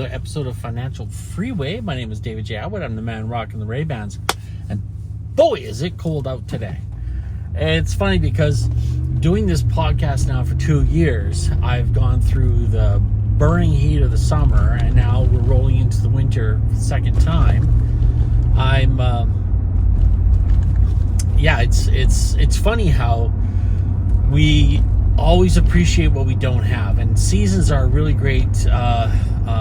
another episode of Financial Freeway. My name is David J. Atwood. I'm the man rocking the Ray-Bans. And boy, is it cold out today. It's funny because doing this podcast now for 2 years, I've gone through the burning heat of the summer, and now we're rolling into the winter for the second time. It's funny how we always appreciate what we don't have, and seasons are a really great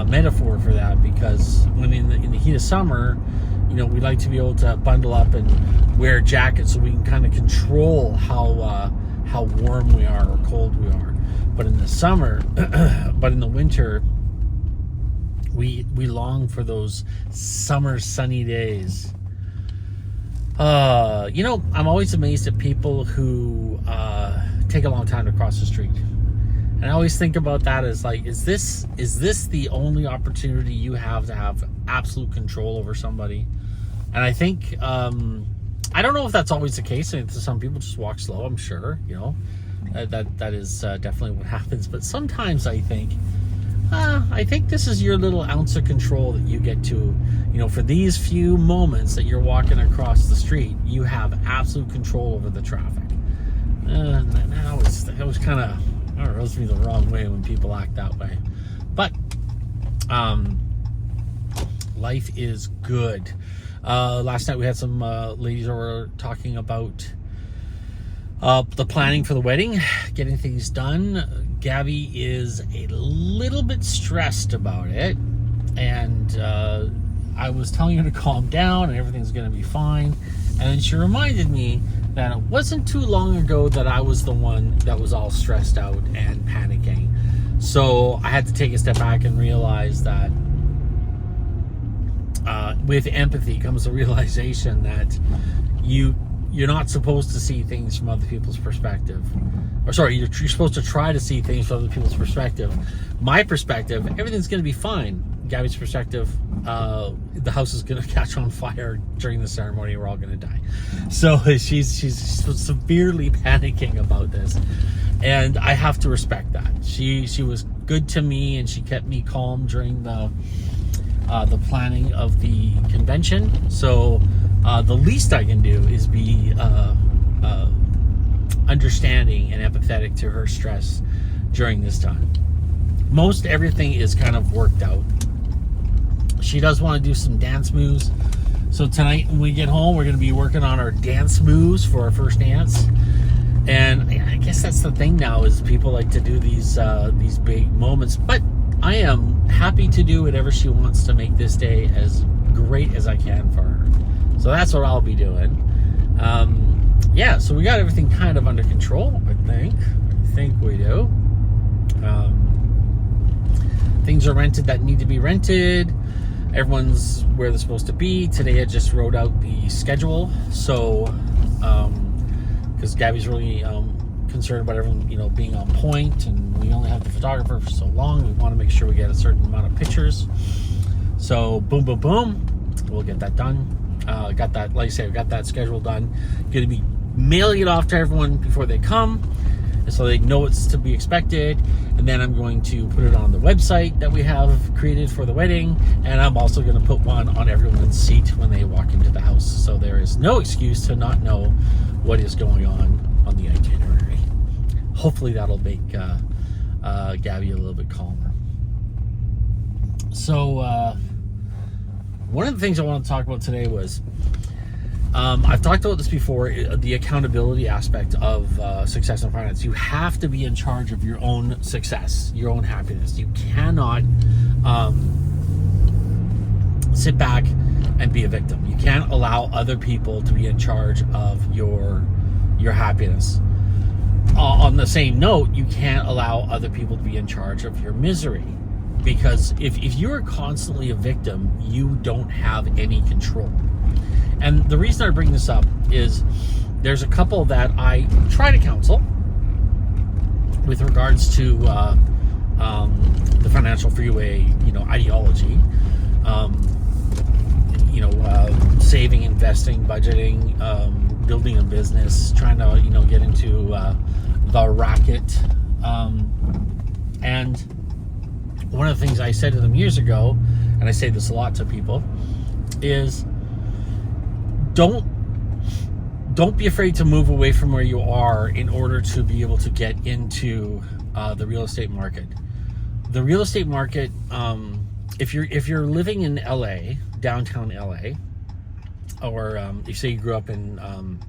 metaphor for that, because when in the heat of summer, we like to be able to bundle up and wear jackets so we can kind of control how warm we are or cold we are. But in the summer, but in the winter, we long for those summer sunny days. I'm always amazed at people who take a long time to cross the street. And I always think about that as like, is this the only opportunity you have to have absolute control over somebody? And I think, I don't know if that's always the case. I mean, some people just walk slow, I'm sure, that is definitely what happens. But sometimes I think this is your little ounce of control that you get to, for these few moments that you're walking across the street, you have absolute control over the traffic. That was kind of, rubs me the wrong way when people act that way. But life is good. Last night we had some ladies over talking about the planning for the wedding, getting things done. Gaby is a little bit stressed about it, and I was telling her to calm down and everything's going to be fine. And then she reminded me that it wasn't too long ago that I was the one that was all stressed out and panicking. So I had to take a step back and realize that with empathy comes the realization that you're not supposed to see things from other people's perspective. Or sorry, you're supposed to try to see things from other people's perspective. My perspective, everything's going to be fine. Gaby's perspective, the house is going to catch on fire during the ceremony. We're all going to die. So she's severely panicking about this, and I have to respect that. She was good to me, and she kept me calm during the planning of the convention. So the least I can do is be understanding and empathetic to her stress during this time. Most everything is kind of worked out. She does want to do some dance moves. So tonight when we get home, we're going to be working on our dance moves for our first dance. And I guess that's the thing now, is people like to do these big moments. But I am happy to do whatever she wants to make this day as great as I can for her. So that's what I'll be doing. So we got everything kind of under control, I think we do. Things are rented that need to be rented. Everyone's where they're supposed to be. Today I just wrote out the schedule. So, because Gaby's really concerned about everyone, being on point, and we only have the photographer for so long. We want to make sure we get a certain amount of pictures. So, boom, boom, boom. We'll get that done. Got that, like I say, got that schedule done. Going to be mailing it off to everyone before they come, so they know what's to be expected. And then I'm going to put it on the website that we have created for the wedding, and I'm also going to put one on everyone's seat when they walk into the house, so there is no excuse to not know what is going on the itinerary. Hopefully that'll make Gaby a little bit calmer. So one of the things I want to talk about today was, I've talked about this before, the accountability aspect of success in finance. You have to be in charge of your own success, your own happiness. You cannot sit back and be a victim. You can't allow other people to be in charge of your happiness. On the same note, you can't allow other people to be in charge of your misery. Because if you're constantly a victim, you don't have any control. And the reason I bring this up is there's a couple that I try to counsel with regards to the Financial Freeway, ideology. Saving, investing, budgeting, building a business, trying to, get into the racket. And one of the things I said to them years ago, and I say this a lot to people, is don't be afraid to move away from where you are in order to be able to get into the real estate market. The real estate market, if you're living in LA, downtown LA, or you say you grew up in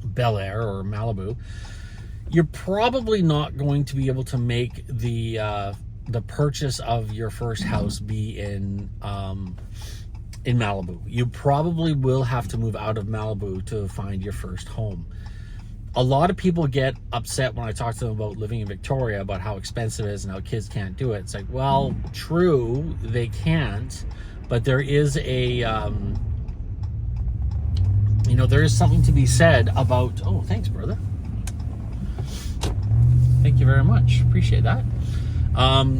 Bel Air or Malibu, you're probably not going to be able to make the purchase of your first house be in Malibu. You probably will have to move out of Malibu to find your first home. A lot of people get upset when I talk to them about living in Victoria, about how expensive it is and how kids can't do it. It's like, well, true, they can't, but there is there is something to be said about, oh, thanks, brother. Thank you very much. Appreciate that.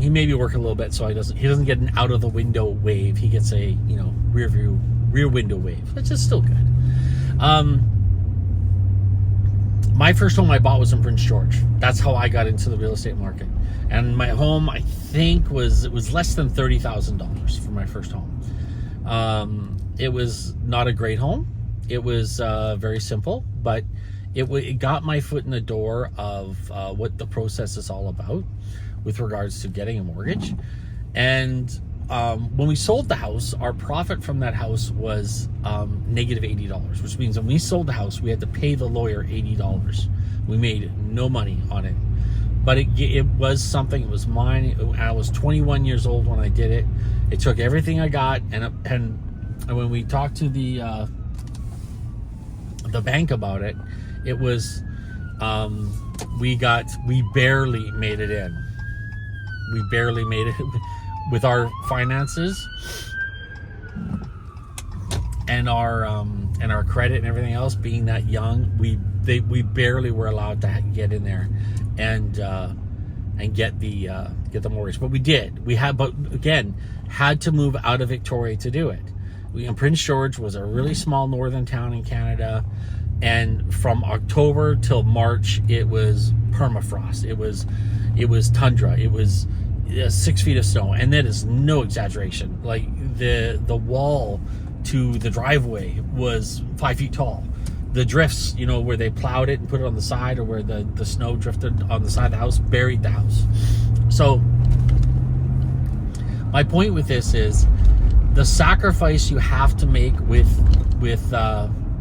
He may be working a little bit, so he doesn't get an out of the window wave. He gets a rear window wave, which is still good. My first home I bought was in Prince George. That's how I got into the real estate market. And my home, I think, was less than $30,000 for my first home. It was not a great home. It was very simple, but it got my foot in the door of what the process is all about with regards to getting a mortgage. And when we sold the house, our profit from that house was negative $80, which means when we sold the house, we had to pay the lawyer $80. We made no money on it, but it was something. It was mine. I was 21 years old when I did it. It took everything I got, and when we talked to the bank about it, it was we barely made it in. We barely made it with our finances and our credit and everything else. Being that young, we barely were allowed to get in there and get the mortgage. But we did. But again, had to move out of Victoria to do it. Prince George was a really small northern town in Canada, and from October till March, it was permafrost. It was tundra. It was 6 feet of snow, and that is no exaggeration. Like the wall to the driveway was 5 feet tall. The drifts, where they plowed it and put it on the side, or where the snow drifted on the side of the house, buried the house. So my point with this is the sacrifice you have to make with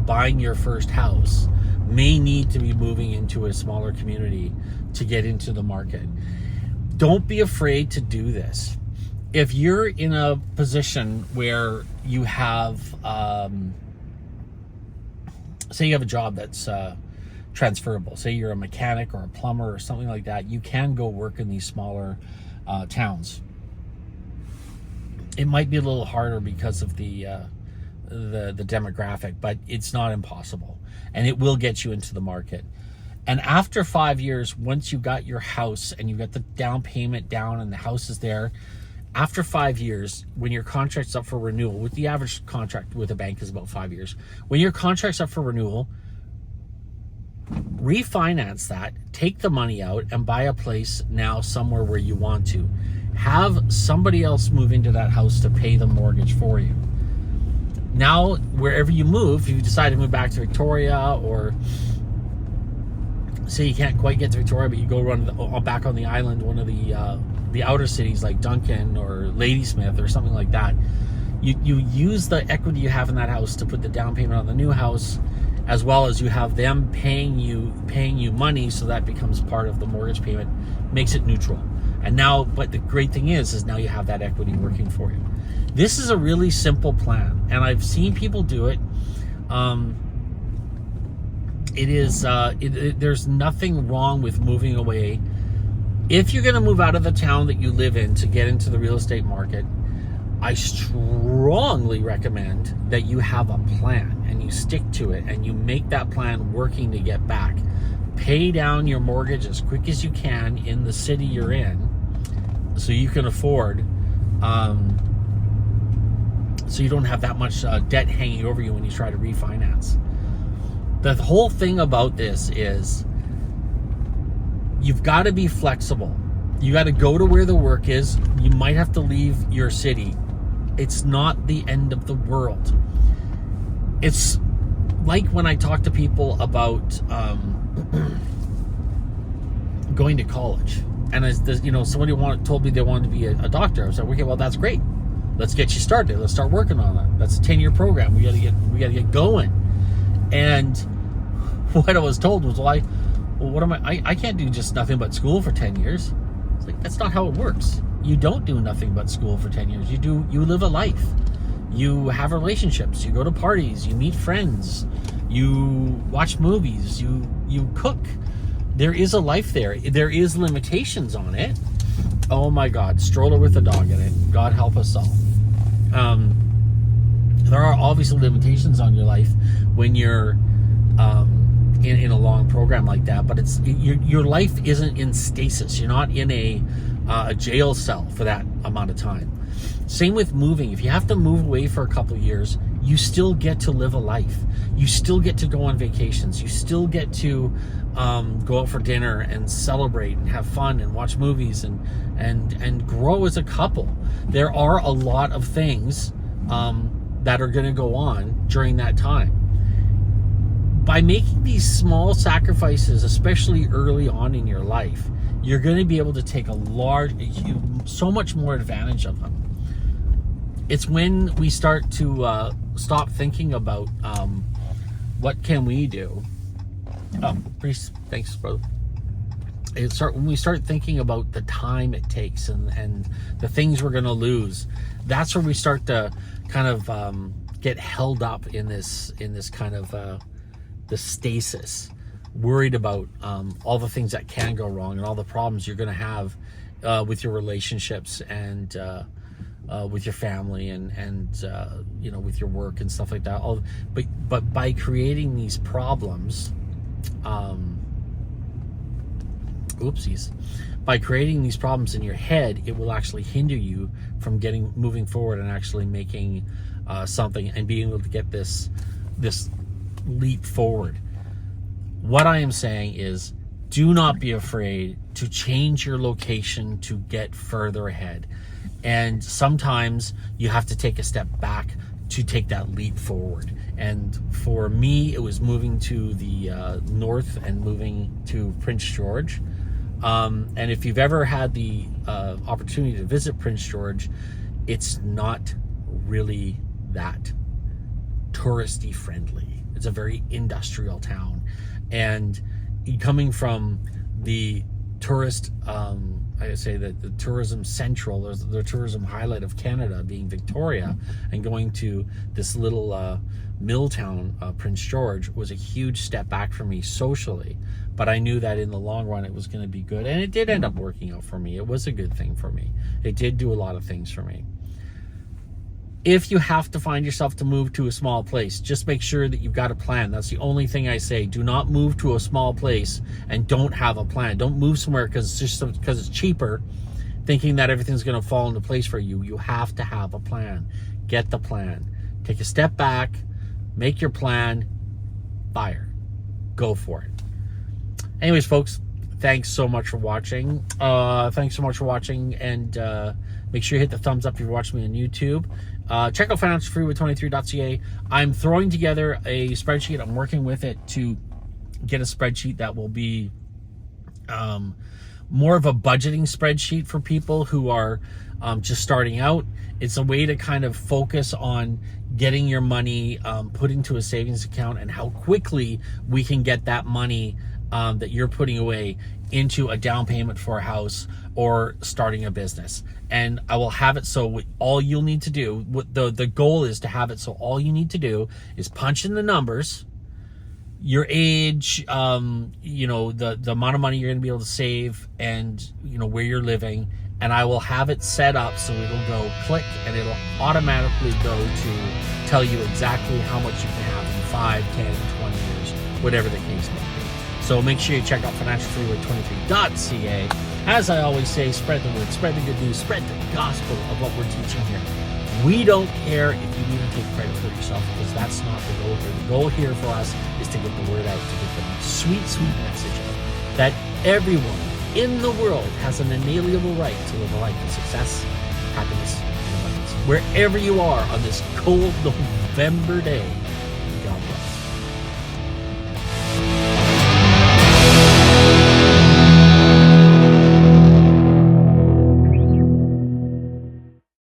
buying your first house may need to be moving into a smaller community to get into the market. Don't be afraid to do this. If you're in a position where you have, say you have a job that's transferable, say you're a mechanic or a plumber or something like that, you can go work in these smaller towns. It might be a little harder because of the demographic, but it's not impossible, and it will get you into the market. And after 5 years, once you got your house and you got the down payment down and the house is there, after 5 years, when your contract's up for renewal, with the average contract with a bank is about 5 years, when your contract's up for renewal, refinance that, take the money out, and buy a place now somewhere where you want to. Have somebody else move into that house to pay the mortgage for you. Now, wherever you move, if you decide to move back to Victoria, or say you can't quite get to Victoria, but you go run back on the island, one of the outer cities like Duncan or Ladysmith or something like that, you use the equity you have in that house to put the down payment on the new house, as well as you have them paying you money, so that becomes part of the mortgage payment, makes it neutral. And now, but the great thing is now you have that equity working for you. This is a really simple plan, and I've seen people do it. There's nothing wrong with moving away. If you're going to move out of the town that you live in to get into the real estate market, I strongly recommend that you have a plan and you stick to it, and you make that plan working to get back. Pay down your mortgage as quick as you can in the city you're in, so you can afford, so you don't have that much debt hanging over you when you try to refinance. The whole thing about this is you've got to be flexible. You got to go to where the work is. You might have to leave your city. It's not the end of the world. It's like when I talk to people about going to college, and somebody told me they wanted to be a doctor. I was like, okay, well, that's great. Let's get you started. Let's start working on it. That's a 10-year program. We got to get going. And what I was told was, what am I can't do just nothing but school for 10 years. It's like, that's not how it works. You don't do nothing but school for 10 years. You live a life. You have relationships. You go to parties. You meet friends. You watch movies. You cook. There is a life there. There is limitations on it. Oh my God, stroller with a dog in it. God help us all. There are obviously limitations on your life when you're in a long program like that, but your life isn't in stasis. You're not in a jail cell for that amount of time. Same with moving. If you have to move away for a couple of years, you still get to live a life. You still get to go on vacations. You still get to go out for dinner and celebrate and have fun and watch movies and grow as a couple. There are a lot of things that are going to go on during that time. By making these small sacrifices, especially early on in your life, you're going to be able to take so much more advantage of them. It's when we start to stop thinking about what can we do. Oh, Priest, thanks, brother. When we start thinking about the time it takes and the things we're going to lose, that's where we start to kind of get held up in this kind of the stasis, worried about all the things that can go wrong and all the problems you're going to have with your relationships and with your family and with your work and stuff like that. But by creating these problems, by creating these problems in your head, it will actually hinder you from moving forward and actually making something and being able to get this leap forward. What I am saying is, do not be afraid to change your location to get further ahead. And sometimes you have to take a step back to take that leap forward. And for me, it was moving to the north and moving to Prince George. And if you've ever had the opportunity to visit Prince George, it's not really that touristy friendly. It's a very industrial town. And coming from the tourist, I say that the tourism central, the tourism highlight of Canada being Victoria, and going to this little mill town, Prince George, was a huge step back for me socially. But I knew that in the long run it was going to be good. And it did end up working out for me. It was a good thing for me. It did do a lot of things for me. If you have to find yourself to move to a small place, just make sure that you've got a plan. That's the only thing I say. Do not move to a small place and don't have a plan. Don't move somewhere because it's cheaper, thinking that everything's going to fall into place for you. You have to have a plan. Get the plan. Take a step back, make your plan, fire. Go for it. Anyways, folks, thanks so much for watching. And make sure you hit the thumbs up if you're watching me on YouTube. Check out financialfreeway23.ca. I'm throwing together a spreadsheet. I'm working with it to get a spreadsheet that will be more of a budgeting spreadsheet for people who are just starting out. It's a way to kind of focus on getting your money put into a savings account and how quickly we can get that money that you're putting away into a down payment for a house or starting a business. And I will have it so all you'll need to do, the goal is to have it so all you need to do is punch in the numbers, your age, the amount of money you're going to be able to save, and where you're living, and I will have it set up so it'll go click and it'll automatically go to tell you exactly how much you can have in 5, 10, 20 years, whatever the case may be. So make sure you check out financialfreeway23.ca. As I always say, spread the word, spread the good news, spread the gospel of what we're teaching here. We don't care if you need to take credit for yourself, because that's not the goal here. The goal here for us is to get the word out, to get the sweet, sweet message out, that everyone in the world has an inalienable right to live a life of success, happiness, and abundance. Wherever you are on this cold November day,